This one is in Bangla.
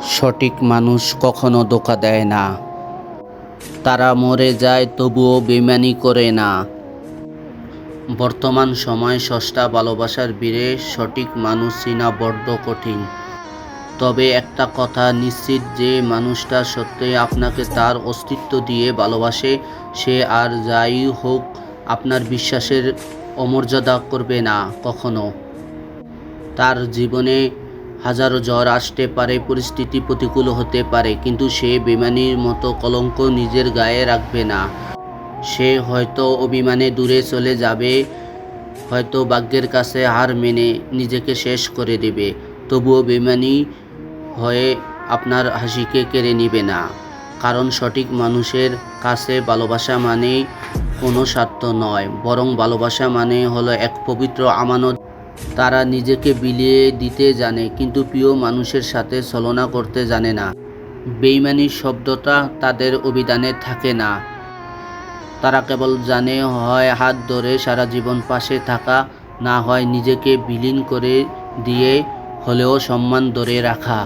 সঠিক মানুষ কখনো ধোঁকা দেয় না। তারা মরে যায় তবুও বেইমানি করে না। বর্তমান সময়ে সস্তা ভালোবাসার ভিড়ে সঠিক মানুষ চেনা বড্ড কঠিন। তবে একটা কথা নিশ্চিত, যে মানুষটা সত্যিই আপনাকে তার অস্তিত্ব দিয়ে ভালোবাসে, সে আর যাই হোক আপনার বিশ্বাসের অমর্যাদা করবে না কখনো। তার জীবনে হাজারো ঝড় আসতে পারে, পরিস্থিতি প্রতিকূল হতে পারে, কিন্তু সে বেইমানির মতো কলঙ্ক নিজের গায়ে রাখবে না। সে হয়তো অভিমানে দূরে চলে যাবে, হয়তো ভাগ্যের কাছে হার মেনে নিজেকে শেষ করে দেবে, তবুও বেইমানি হয়ে আপনার হাসিকে কেড়ে নেবে না। কারণ সঠিক মানুষের কাছে ভালোবাসা মানেই কোনো স্বার্থ নয়, বরং ভালোবাসা মানে হলো এক পবিত্র আমানত। তারা নিজেকে বিলিয়ে দিতে জানে, কিন্তু প্রিয় মানুষের সাথে ছলনা করতে জানে না। বেইমানির শব্দটা তাদের অভিধানে থাকে না। তারা কেবল জানে হয় হাত ধরে সারা জীবন পাশে থাকা, না হয় নিজেকে বিলীন করে দিয়ে হলেও সম্মান ধরে রাখা।